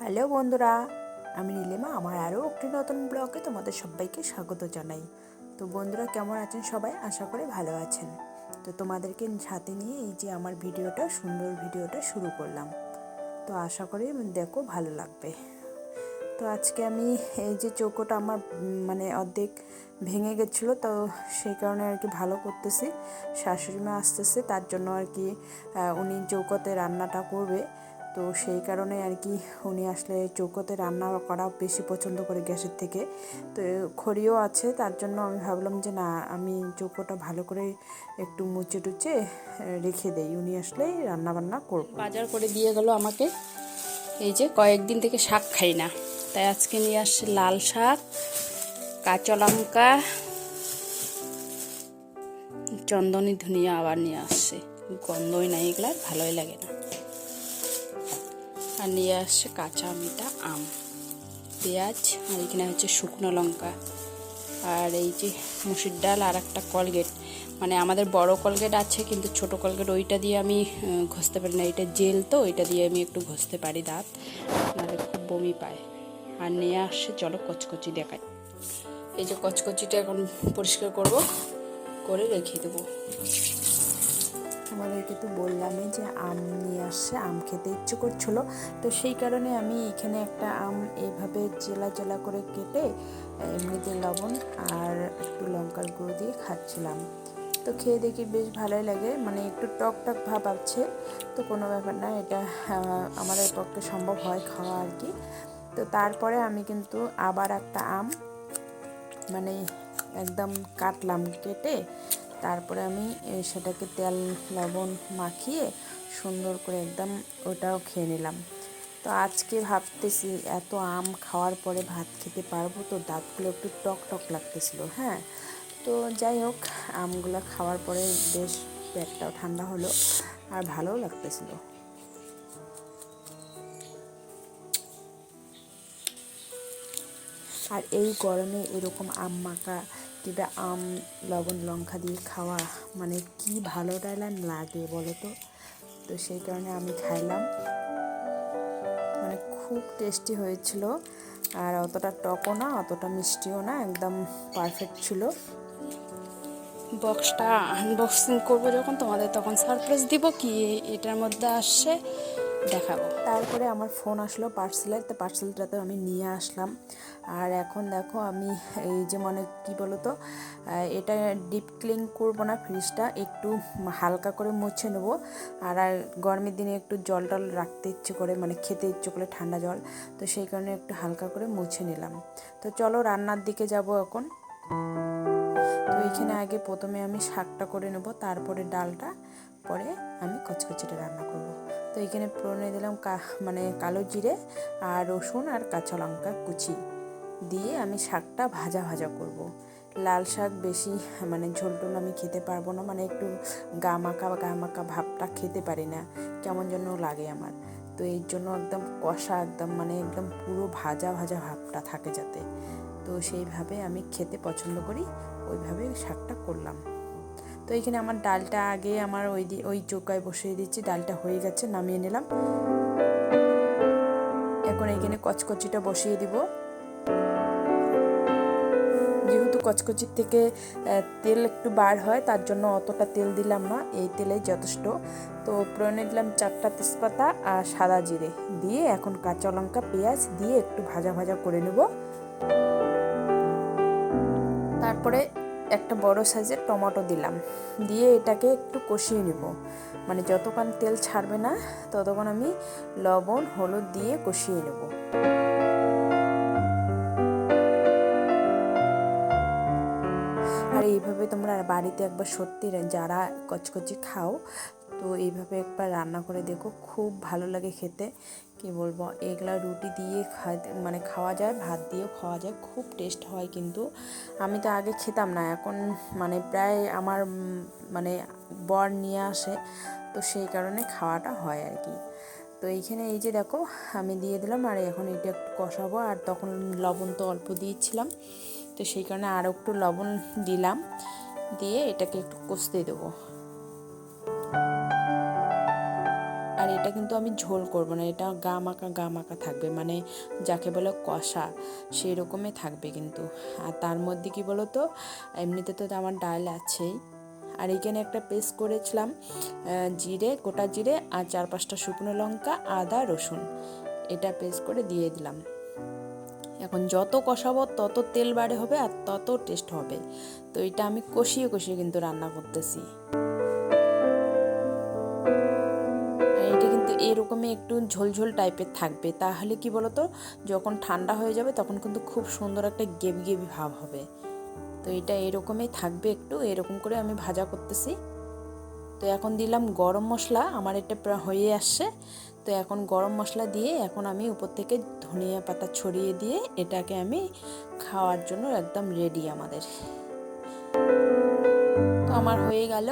Hello বন্ধুরা, আমি নীলিমা। আমার আরও একটি নতুন ব্লগে তোমাদের সবাইকে স্বাগত জানাই। তো বন্ধুরা, কেমন আছেন সবাই? আশা করি ভালো আছেন। তো তোমাদেরকে সাথে নিয়ে এই যে আমার সুন্দর ভিডিওটা শুরু করলাম। তো আশা করি দেখো ভালো লাগবে। তো আজকে আমি এই যে চৌকোটা আমার অর্ধেক ভেঙে গেছিলো, তো সেই কারণে আর কি ভালো করতেছি। শাশুড়ি মা আসতেছে, তার জন্য আর কি উনি চৌকোতে রান্নাটা করবে। তো সেই কারণে আর কি উনি আসলে চৌকোতে রান্না করা বেশি পছন্দ করে গ্যাসের থেকে। তো খড়িও আছে, তার জন্য আমি ভাবলাম যে না, আমি চৌকোটা ভালো করে একটু মুছে টুচে রেখে দেই, উনি আসলেই রান্না বান্না করব। বাজার করে দিয়ে গেল আমাকে। এই যে কয়েকদিন থেকে শাক খাই না, তাই আজকে নিয়ে আসছে লাল শাক, কাঁচা লঙ্কা, চন্দনী ধনিয়া আবার নিয়ে আসছে। গন্ধই নাই, এগুলা ভালোই লাগে না। আর নিয়ে আসছে কাঁচা মিঠা আম, পেঁয়াজ, আর এখানে হচ্ছে শুকনো লঙ্কা, আর এই যে মুসুর ডাল, আর একটা কলগেট। মানে আমাদের বড় কলগেট আছে, কিন্তু ছোট কলগেট ওইটা দিয়ে আমি ঘষতে পারি না, এটা জেল, তো ওইটা দিয়ে আমি একটু ঘষতে পারি দাঁত, নাহলে খুব বমি পায়। আর নিয়ে আসছে, চলো কচকচি দেখাই। এই যে কচকচিটা এখন পরিষ্কার করব, করে রেখে দেবো। আমাদেরকে তো বললামই যে আম নিয়ে আসছে, আম খেতে ইচ্ছে করছিল। তো সেই কারণে আমি এখানে একটা আম এইভাবে জেলা জেলা করে কেটে এমনিতে লবণ আর একটু লঙ্কার গুঁড়ো দিয়ে খাচ্ছিলাম। তো খেয়ে দেখি বেশ ভালোই লাগে, মানে একটু টক টক ভাব আছে। তো কোনো ব্যাপার না, এটা আমাদের পক্ষে সম্ভব হয় খাওয়া আর কি। তো তারপরে আমি কিন্তু আবার একটা আম মানে একদম কাটলাম, কেটে তারপরে আমি সেটাকে তেল লবণ মাখিয়ে সুন্দর করে একদম ওটাও খেয়ে নিলাম। তো আজকে ভাবতেছি এত আম খাওয়ার পরে ভাত খেতে পারবো, তো দাঁতগুলো একটু টক টক লাগতেছিল। হ্যাঁ, তো যাই হোক, আমগুলো খাওয়ার পরে বেশ পেটটাও ঠান্ডা হলো আর ভালোও লাগতেছিল। আর এই গরমে এরকম আম মাখা কিংবা আম লবণ লঙ্কা দিয়ে খাওয়া, মানে কি ভালো লাগে বলো তো। তো সেই কারণে আমি খাইলাম, মানে খুব টেস্টি হয়েছিল। আর অতটা টকও না, অতটা মিষ্টিও না, একদম পারফেক্ট ছিল। বক্সটা আনবক্সিং করবো যখন, তোমাদের তখন সারপ্রাইজ দিব কি এটার মধ্যে আসছে দেখাবো। তারপরে আমার ফোন আসলো পার্সেলের, তো পার্সেলটাতে আমি নিয়ে আসলাম। আর এখন দেখো আমি এই যে কি বলো তো, এটা ডিপ ক্লিন করবো না, ফ্রিজটা একটু হালকা করে মুছে নেবো। আর গরমের দিনে একটু জল টল রাখতে ইচ্ছে করে, মানে খেতে ইচ্ছে করে ঠান্ডা জল, তো সেই কারণে একটু হালকা করে মুছে নিলাম। তো চলো রান্নার দিকে যাব এখন। তো এইখানে আগে প্রথমে আমি শাকটা করে নেব, তারপরে ডালটা, পরে আমি কচকচিটা রান্না করব। তো এইখানে ফোড়নে দিলাম কালো জিরে আর রসুন আর কাঁচা লঙ্কা কুচি দিয়ে আমি শাকটা ভাজা ভাজা করব। লাল শাক বেশি ঝোল টোল আমি খেতে পারবো না, মানে একটু গা মাখা ভাবটা খেতে পারি না, কেমন যেন লাগে আমার। তো এই জন্য একদম কষা, একদম পুরো ভাজা ভাজা ভাবটা থাকে যাতে, তো সেইভাবে আমি খেতে পছন্দ করি, ওইভাবে শাকটা করলাম। তো এইখানে আমার ডালটা আগে আমার ওই চৌকায় বসিয়ে দিচ্ছি, ডালটা হয়ে গেছে, নামিয়ে নিলাম। এখন এইখানে কচকচিটা বসিয়ে দিব। যেহেতু কচকচির থেকে তেল একটু বার হয়, তার জন্য অতটা তেল দিলাম না, এই তেলেই যথেষ্ট। তো প্রয়োজনে দিলাম 4টা তেজপাতা আর সাদা জিরে দিয়ে, এখন কাঁচা লঙ্কা পেঁয়াজ দিয়ে একটু ভাজা ভাজা করে নেব। তারপরে একটা বড় সাইজের টমেটো দিলাম, দিয়ে এটাকে একটু কষিয়ে নেব। মানে যতক্ষণ তেল ছাড়বে না ততক্ষণ আমি লবণ হলুদ দিয়ে কষিয়ে নেব। আর এইভাবে তোমরা বাড়িতে একবার সত্যি যারা কচকচি খাও, তো এইভাবে একবার রান্না করে দেখো, খুব ভালো লাগে খেতে। কি বলবো, এগুলা রুটি দিয়ে খাওয়া যায়, ভাত দিয়েও খাওয়া যায়, খুব টেস্ট হয়। কিন্তু আমি তো আগে খেতাম না, এখন প্রায় আমার বর নিয়ে আসে, তো সেই কারণে খাওয়াটা হয় আর কি। তো এইখানে এই যে দেখো আমি দিয়ে দিলাম, আর এখন এটা একটু কষাবো। আর তখন লবণ তো অল্প দিয়েছিলাম, তো সেই কারণে আরও একটু লবণ দিলাম, দিয়ে এটাকে একটু কষতে দেবো। আর এটা কিন্তু আমি ঝোল করব না, এটা গা মাখা থাকবে, মানে যাকে বলে কষা সেই রকমই থাকবে কিন্তু। আর তার মধ্যে কি বলো তো, এমনিতে তো আমার ডাল আছেই, আর এখানে একটা পেস্ট করেছিলাম গোটা জিরে আর 4-5টা শুকনো লঙ্কা, আদা রসুন, এটা পেস্ট করে দিয়ে দিলাম। এখন যত কষাবো তত তেল বাড়ে হবে আর তত টেস্ট হবে। তো এটা আমি কষিয়ে কিন্তু রান্না করতেছি। এটা কিন্তু এরকমই একটু ঝোলঝোল টাইপের থাকবে, তাহলে কি বলতো যখন ঠান্ডা হয়ে যাবে তখন কিন্তু খুব সুন্দর একটা গেবি ভাব হবে। তো এটা এরকমই থাকবে, একটু এরকম করে আমি ভাজা করতেছি। তো এখন দিলাম গরম মশলা, আমার এটা হয়ে আসছে। তো এখন গরম মশলা দিয়ে এখন আমি উপর থেকে ধনিয়া পাতা ছড়িয়ে দিয়ে এটাকে আমি খাওয়ার জন্য একদম রেডি আমাদের। তো আমার হয়ে গেল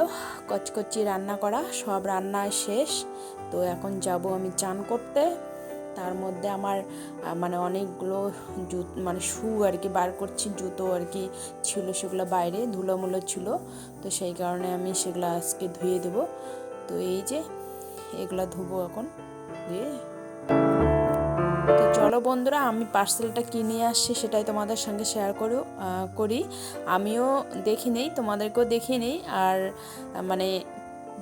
কচকচি রান্না করা, সব রান্না শেষ। তো এখন যাব আমি চান করতে। তার মধ্যে আমার মানে অনেকগুলো মানে শু আর কি বার করছি, জুতো আর কি ছিল সেগুলো বাইরে ধুলোমুলো ছিল, তো সেই কারণে আমি সেগুলো আজকে ধুয়ে দেব। তো এই যে এগুলো ধুবো এখন দিয়ে। তো চলো বন্ধুরা, আমি পার্সেলটা কিনে আসছি সেটাই তোমাদের সঙ্গে শেয়ার করি। আমিও দেখি নেই, তোমাদেরকেও দেখি নেই, আর মানে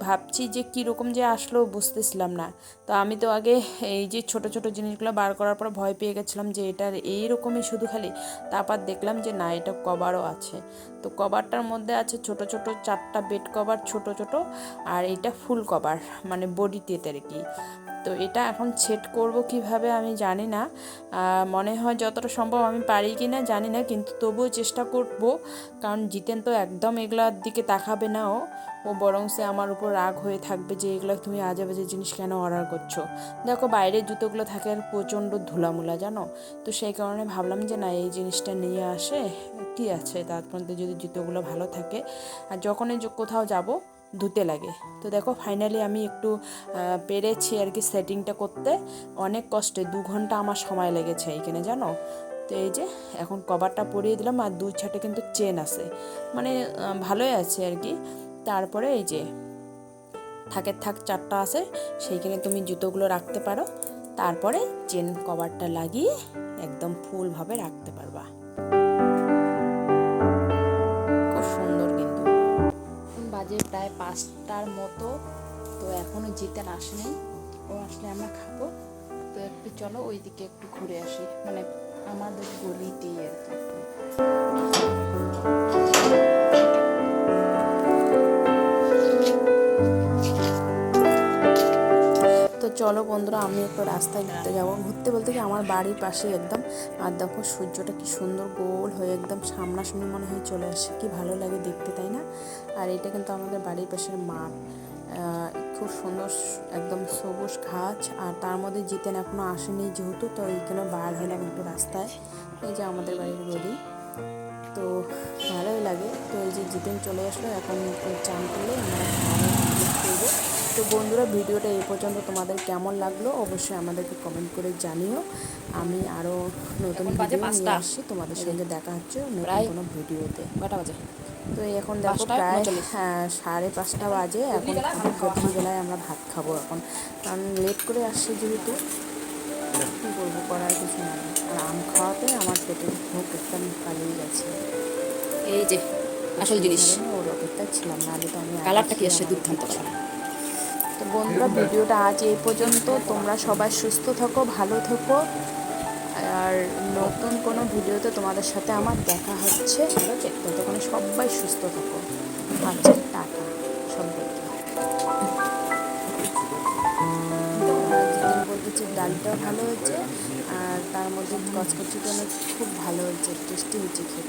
ভাবছি যে কীরকম যে আসলো বুঝতেছিলাম না। তো আমি তো আগে এই যে ছোট জিনিসগুলো বার করার পর ভয় পেয়ে গেছিলাম যে এটার এইরকমই শুধু খালি, তারপর দেখলাম যে না, এটা কভারও আছে। তো কভারটার মধ্যে আছে ছোট 4টা বেড কভার ছোট, আর এটা ফুল কভার মানে বডিতে আর কি। তো এটা এখন সেট করব কিভাবে আমি জানি না, মনে হয় যতটা সম্ভব আমি পারি কি না জানি না, কিন্তু তবুও চেষ্টা করব। কারণ জিতেন তো একদম এগুলার দিকে তাকাবে না, ও বরং সে আমার উপর রাগ হয়ে থাকবে যে এগুলো তুমি আজে বাজে জিনিস কেন অর্ডার করছো। দেখো বাইরের জুতোগুলো থাকে আর প্রচণ্ড ধুলামুলা জানো, তো সেই কারণে ভাবলাম যে না, এই জিনিসটা নিয়ে আসে কি আছে, তার মধ্যে যদি জুতোগুলো ভালো থাকে আর যখনই কোথাও যাব ধুতে লাগে। তো দেখো ফাইনালি আমি একটু পেরেছি আর কি সেটিংটা করতে, অনেক কষ্টে 2 ঘন্টা আমার সময় লেগেছে এইখানে জানো। তো এই যে এখন কভারটা পরিয়ে দিলাম, আর 2 ছাটে কিন্তু চেন আছে, মানে ভালোই আছে আর কি। তারপরে এই যে থাক 4টা আছে, সেইখানে তুমি জুতোগুলো রাখতে পারো, তারপরে চেন কভারটা লাগিয়ে একদম ফুলভাবে রাখতে পারবা। খুব সুন্দর কিন্তু। বাজে প্রায় 5টার মতো, তো এখনও জিতেন আসেনি, ও আসলে আমরা খাবো। তো একটু চলো ওইদিকে একটু ঘুরে আসি, মানে আমাদের গলিতেই আর কি। তো চলো বন্ধুরা, আমি একটু রাস্তায় ঘুরতে যাবো, ঘুরতে বলতে কি আমার বাড়ির পাশে একদম। আর দেখো সূর্যটা কি সুন্দর গোল হয়ে একদম সামনাসামনি মনে হয় চলে আসে, কি ভালো লাগে দেখতে, তাই না? আর এটা কিন্তু আমাদের বাড়ির পাশের মাঠ, খুব সুন্দর একদম সবুজ ঘাস, আর তার মধ্যে জিতেন এখনও আসেনি যেহেতু, তো এইখানে বার হলাম একটু রাস্তায়। এই যে আমাদের বাড়ির গলি, তো ভালোই লাগে। তো এই যে জিতেন চলে আসলো, এখন চান করলে আমরা করবো। তো বন্ধুরা, ভিডিওটা এই পর্যন্ত তোমাদের কেমন লাগলো অবশ্যই আমাদেরকে কমেন্ট করে জানিও। আমি আরও নতুন ভিডিও নিয়ে আসছি, তোমাদের সঙ্গে দেখা হচ্ছে নতুন কোনো ভিডিওতে। তো এখন দেখো প্রায় 5:30 বাজে, এখন বেলায় আমরা ভাত খাবো এখন, কারণ লেট করে আসছি যেহেতু, কী করবো, করার কিছু নেই। আর আম খাওয়াতে আমার পেটের ভোগ একদম পালিয়ে গেছে। এই যে আসল জিনিস, ওর অপেক্ষায় ছিলাম, নাহলে তো আমি কালারটা কি আসে দুর্দান্ত। তো বন্ধুরা, ভিডিওটা আজ এই পর্যন্ত। তোমরা সবাই সুস্থ থাকো, ভালো থেকো, আর নতুন কোনো ভিডিওতে তোমাদের সাথে আমার দেখা হচ্ছে। ততক্ষণে সবাই সুস্থ থাকো। আচ্ছা, টাটা সবাইকে। বলতেছি ডালটাও ভালো হয়েছে, আর তার মধ্যে কচকচিটা খুব ভালো হয়েছে, টেস্টি হয়েছে খেতে।